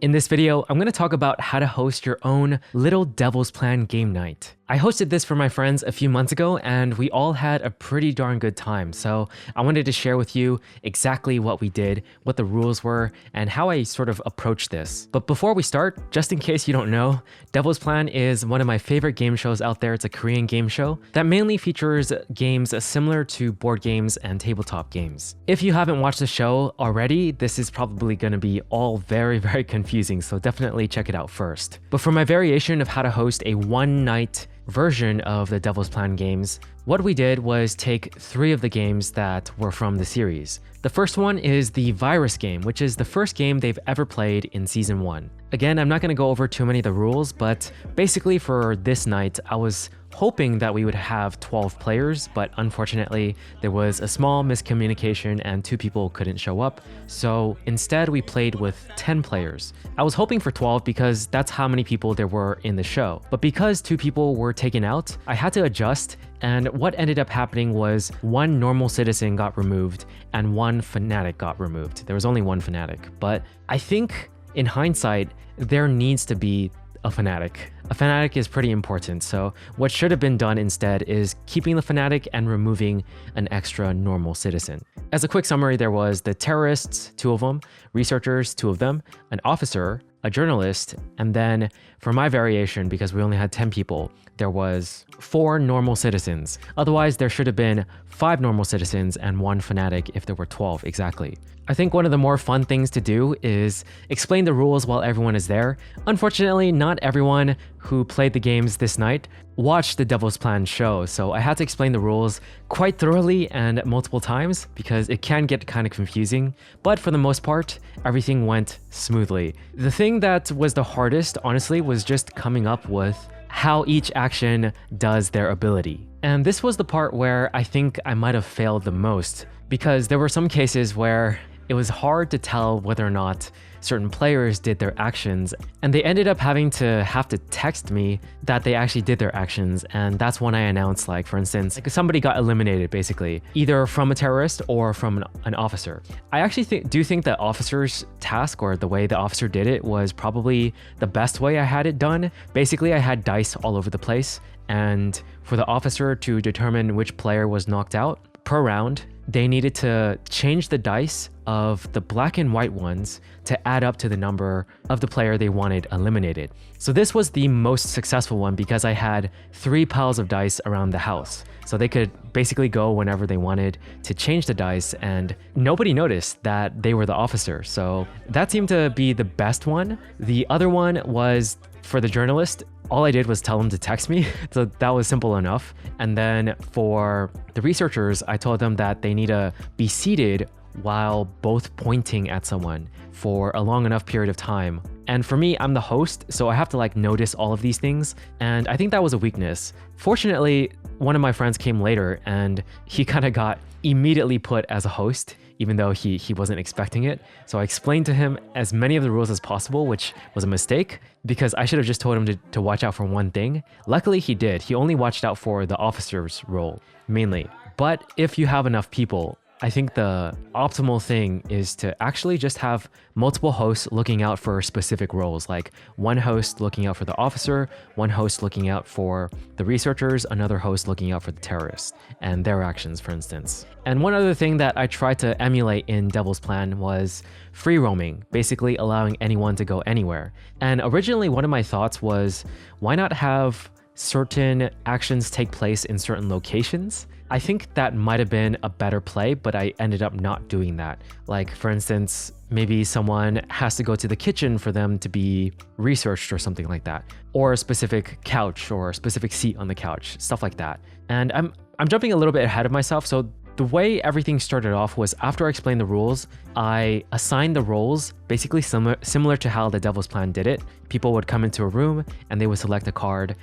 In this video, I'm going to talk about how to host your own little Devil's Plan game night. I hosted this for my friends a few months ago and we all had a pretty darn good time, so I wanted to share with you exactly what we did, what the rules were, and how I sort of approached this. But before we start, just in case you don't know, Devil's Plan is one of my favorite game shows out there. It's a Korean game show that mainly features games similar to board games and tabletop games. If you haven't watched the show already, this is probably going to be all very confusing, so definitely check it out first. But for my variation of how to host a one-night version of the Devil's Plan games, what we did was take 3 of the games that were from the series. The first one is the Virus game, which is the first game they've ever played in Season 1. Again, I'm not going to go over too many of the rules, but basically for this night, I was hoping that we would have 12 players, but unfortunately, there was a small miscommunication and 2 people couldn't show up, so instead we played with 10 players. I was hoping for 12 because that's how many people there were in the show, but because 2 people were taken out, I had to adjust, and what ended up happening was 1 normal citizen got removed and 1 fanatic got removed. There was only 1 fanatic, but I think in hindsight, there needs to be a fanatic. A fanatic is pretty important, so what should have been done instead is keeping the fanatic and removing an extra normal citizen. As a quick summary, there was the terrorists, 2 of them, researchers, 2 of them, an officer, a journalist, and then for my variation, because we only had 10 people, there was 4 normal citizens. Otherwise, there should have been 5 normal citizens and 1 fanatic if there were 12 exactly. I think one of the more fun things to do is explain the rules while everyone is there. Unfortunately, not everyone who played the games this night watched the Devil's Plan show, so I had to explain the rules quite thoroughly and multiple times because it can get kind of confusing, but for the most part, everything went smoothly. The thing that was the hardest, honestly, was just coming up with how each action does their ability. And this was the part where I think I might have failed the most, because there were some cases where it was hard to tell whether or not certain players did their actions, and they ended up having to text me that they actually did their actions, and that's when I announced, like, for instance, like somebody got eliminated basically, either from a terrorist or from an officer. I actually do think the officer's task, or the way the officer did it, was probably the best way I had it done. Basically, I had dice all over the place, and for the officer to determine which player was knocked out per round, they needed to change the dice of the black and white ones to add up to the number of the player they wanted eliminated. So this was the most successful one because I had 3 piles of dice around the house. So they could basically go whenever they wanted to change the dice, and nobody noticed that they were the officer. So that seemed to be the best one. The other one was for the journalist. All I did was tell them to text me, so that was simple enough. And then for the researchers, I told them that they need to be seated while both pointing at someone for a long enough period of time. And for me, I'm the host, so I have to notice all of these things, and I think that was a weakness. Fortunately, one of my friends came later and he kind of got immediately put as a host, even though he wasn't expecting it. So I explained to him as many of the rules as possible, which was a mistake because I should have just told him to watch out for one thing. Luckily he did. He only watched out for the officer's role mainly. But if you have enough people, I think the optimal thing is to actually just have multiple hosts looking out for specific roles, like one host looking out for the officer, one host looking out for the researchers, another host looking out for the terrorists and their actions, for instance. And one other thing that I tried to emulate in Devil's Plan was free roaming, basically allowing anyone to go anywhere. And originally one of my thoughts was, why not have certain actions take place in certain locations? I think that might have been a better play, but I ended up not doing that. Like, for instance, maybe someone has to go to the kitchen for them to be researched or something like that, or a specific couch or a specific seat on the couch, stuff like that. And I'm jumping a little bit ahead of myself, so the way everything started off was after I explained the rules, I assigned the roles basically similar to how the Devil's Plan did it. People would come into a room and they would select a card.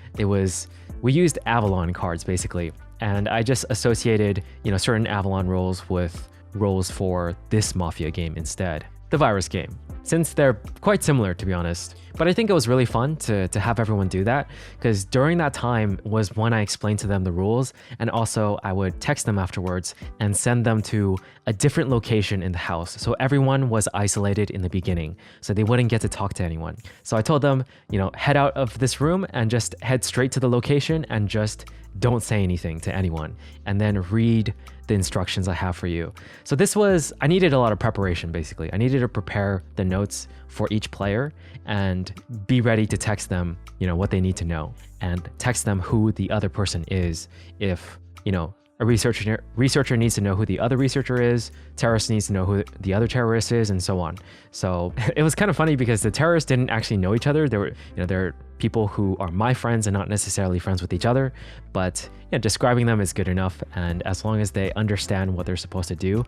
We used Avalon cards basically, and I just associated, certain Avalon roles with roles for this Mafia game instead, the Virus game. since they're quite similar, to be honest. But I think it was really fun to have everyone do that, because during that time was when I explained to them the rules, and also I would text them afterwards and send them to a different location in the house. So everyone was isolated in the beginning, so they wouldn't get to talk to anyone. So I told them, head out of this room and just head straight to the location and just don't say anything to anyone, and then read the instructions I have for you. So I needed a lot of preparation, basically. I needed to prepare the notes for each player and be ready to text them, what they need to know, and text them who the other person is. If, a researcher needs to know who the other researcher is, terrorist needs to know who the other terrorist is, and so on. So it was kind of funny because the terrorists didn't actually know each other. They're people who are my friends and not necessarily friends with each other, but describing them is good enough. And as long as they understand what they're supposed to do,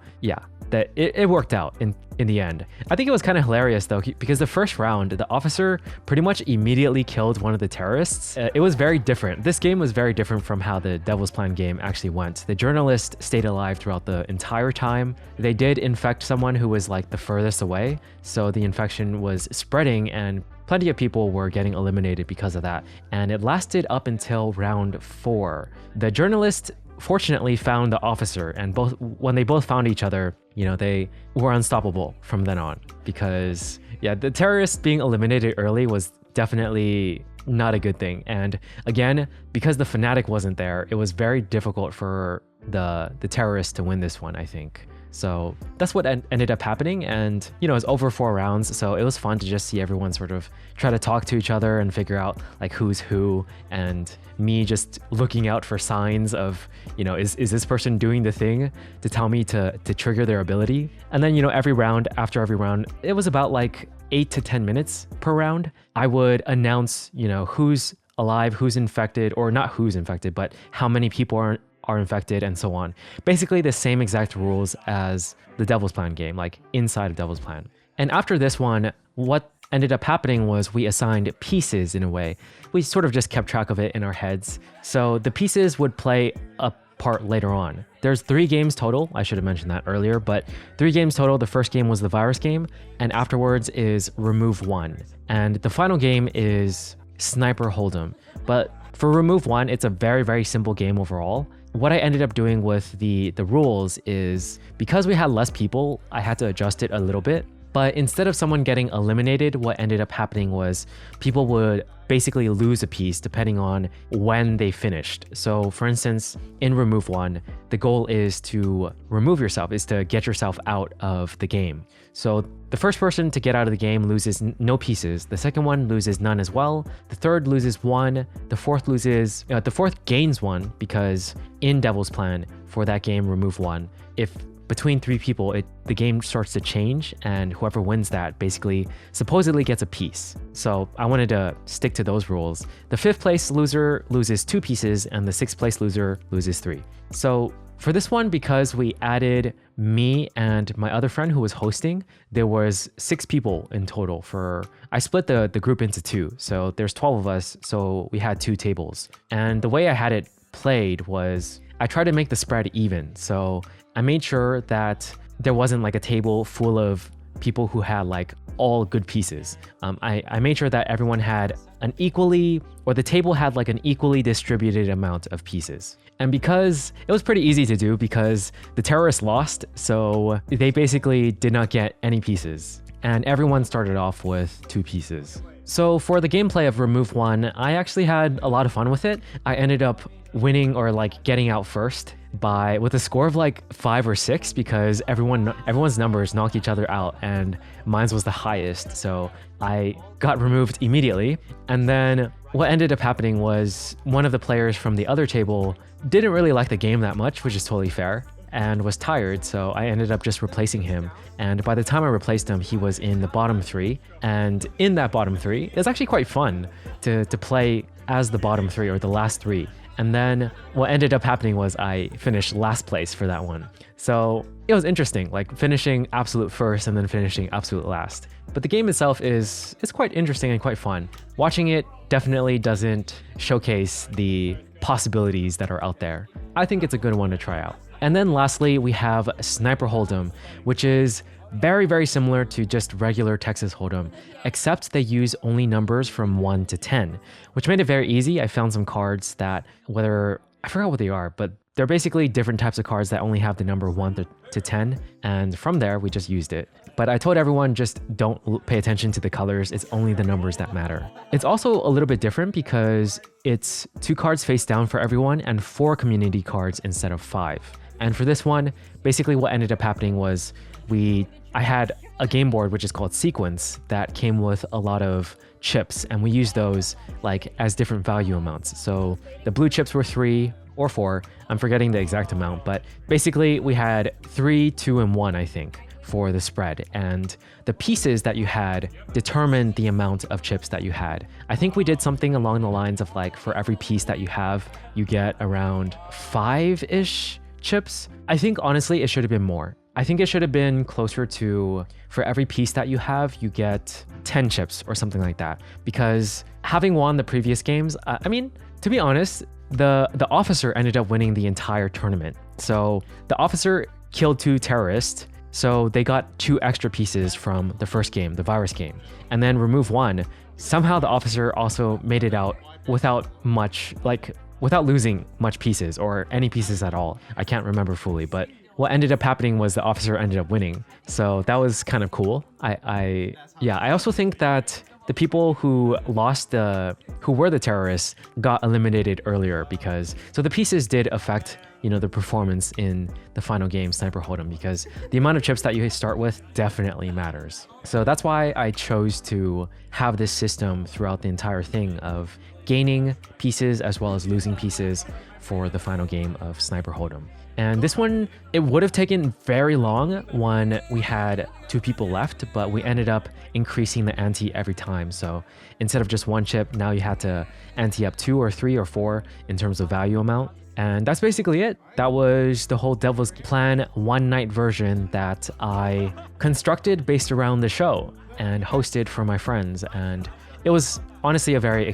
that it worked out in the end. I think it was kind of hilarious though, because the first round, the officer pretty much immediately killed one of the terrorists. It was very different. This game was very different from how the Devil's Plan game actually went. The journalist stayed alive throughout the entire time. They did infect someone who was like the furthest away, so the infection was spreading and plenty of people were getting eliminated because of that. And it lasted up until round 4. The journalist fortunately found the officer, and when they both found each other, they were unstoppable from then on, because the terrorist being eliminated early was definitely not a good thing. And again, because the fanatic wasn't there, it was very difficult for the terrorists to win this one, I think. So that's what ended up happening. And, it was over 4 rounds. So it was fun to just see everyone sort of try to talk to each other and figure out like who's who, and me just looking out for signs of, is this person doing the thing to tell me to trigger their ability? And then, after every round, it was about like 8 to 10 minutes per round. I would announce, who's alive, who's infected, or not who's infected, but how many people are infected, and so on. Basically the same exact rules as the Devil's Plan game, like inside of Devil's Plan. And after this one, what ended up happening was we assigned pieces in a way. We sort of just kept track of it in our heads. So the pieces would play a part later on. There's 3 games total. I should have mentioned that earlier, but 3 games total. The first game was the virus game, and afterwards is Remove 1. And the final game is Sniper Hold'em. But for Remove 1, it's a very, very simple game overall. What I ended up doing with the rules is, because we had less people, I had to adjust it a little bit. But instead of someone getting eliminated, what ended up happening was people would basically lose a piece depending on when they finished. So for instance, in Remove 1, the goal is to remove yourself, is to get yourself out of the game. So the first person to get out of the game loses no pieces. The second one loses none as well. The third loses 1. The fourth gains 1, because in Devil's Plan, for that game, Remove 1, if between 3 people, the game starts to change, and whoever wins that basically supposedly gets a piece. So I wanted to stick to those rules. The 5th place loser loses 2 pieces, and the 6th place loser loses 3. So for this one, because we added me and my other friend who was hosting, there was 6 people in total. I split the group into 2. So there's 12 of us, so we had 2 tables. And the way I had it played was I tried to make the spread even. So I made sure that there wasn't like a table full of people who had like all good pieces. I made sure that everyone had the table had like an equally distributed amount of pieces. And because it was pretty easy to do, because the terrorists lost, so they basically did not get any pieces. And everyone started off with 2 pieces. So for the gameplay of Remove 1, I actually had a lot of fun with it. I ended up winning, or like getting out first, with a score of like 5 or 6, because everyone's numbers knocked each other out, and mine was the highest, so I got removed immediately. And then what ended up happening was one of the players from the other table didn't really like the game that much, which is totally fair, and was tired, so I ended up just replacing him. And by the time I replaced him, he was in the bottom 3, and in that bottom 3, it's actually quite fun to play as the bottom 3, or the last 3. And then what ended up happening was I finished last place for that one. So it was interesting, like finishing absolute first and then finishing absolute last. But the game itself it's quite interesting and quite fun. Watching it definitely doesn't showcase the possibilities that are out there. I think it's a good one to try out. And then lastly, we have Sniper Hold'em, which is very, very similar to just regular Texas Hold'em, except they use only numbers from 1 to 10, which made it very easy. I found some cards that, I forgot what they are, but they're basically different types of cards that only have the number 1 to 10, and from there, we just used it. But I told everyone just don't pay attention to the colors, it's only the numbers that matter. It's also a little bit different because it's 2 cards face down for everyone and 4 community cards instead of 5. And for this one, basically what ended up happening was I had a game board which is called Sequence that came with a lot of chips, and we used those like as different value amounts. So the blue chips were 3 or 4, I'm forgetting the exact amount, but basically we had 3, 2, and 1, I think, for the spread, and the pieces that you had determined the amount of chips that you had. I think we did something along the lines of like, for every piece that you have, you get around 5-ish chips. I think honestly it should have been more. I think it should have been closer to, for every piece that you have, you get 10 chips or something like that. Because having won the previous games, I mean, to be honest, the officer ended up winning the entire tournament. So the officer killed 2 terrorists, so they got 2 extra pieces from the first game, the virus game, and then remove 1. Somehow the officer also made it out without losing much pieces or any pieces at all. I can't remember fully, but what ended up happening was the officer ended up winning. So that was kind of cool. I also think that the people who were the terrorists got eliminated earlier because, so the pieces did affect, the performance in the final game, Sniper Hold'em, because the amount of chips that you start with definitely matters. So that's why I chose to have this system throughout the entire thing of gaining pieces as well as losing pieces for the final game of Sniper Hold'em. And this one, it would have taken very long when we had 2 people left, but we ended up increasing the ante every time. So instead of just 1 chip, now you had to ante up 2 or 3 or 4 in terms of value amount. And that's basically it. That was the whole Devil's Plan one night version that I constructed based around the show and hosted for my friends. And it was honestly a very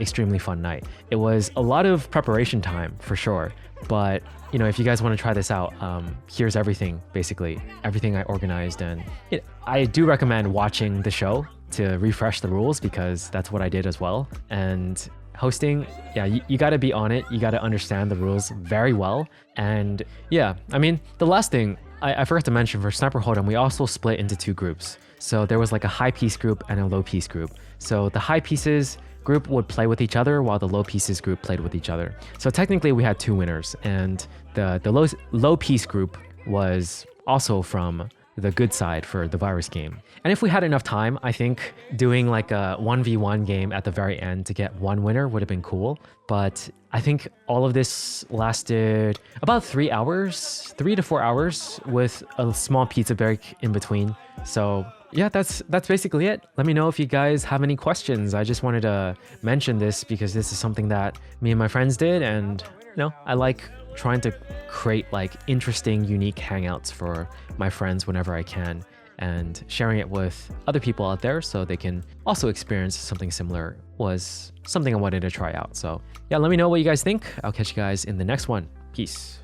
extremely fun night. It was a lot of preparation time for sure, but if you guys want to try this out, here's everything, basically everything I organized. And I do recommend watching the show to refresh the rules because that's what I did as well. And hosting, yeah, you got to be on it. You got to understand the rules very well. And yeah, I mean, the last thing I forgot to mention, for Sniper Hold'em, we also split into 2 groups. So there was like a high piece group and a low piece group. So the high pieces group would play with each other while the low pieces group played with each other. So technically we had 2 winners, and the low piece group was also from the good side for the virus game. And if we had enough time, I think doing like a 1v1 game at the very end to get 1 winner would have been cool. But I think all of this lasted about 3 to 4 hours with a small pizza break in between. So yeah, that's basically it. Let me know if you guys have any questions. I just wanted to mention this because this is something that me and my friends did, and I like trying to create like interesting, unique hangouts for my friends whenever I can, and sharing it with other people out there so they can also experience something similar was something I wanted to try out. So yeah, let me know what you guys think. I'll catch you guys in the next one. Peace.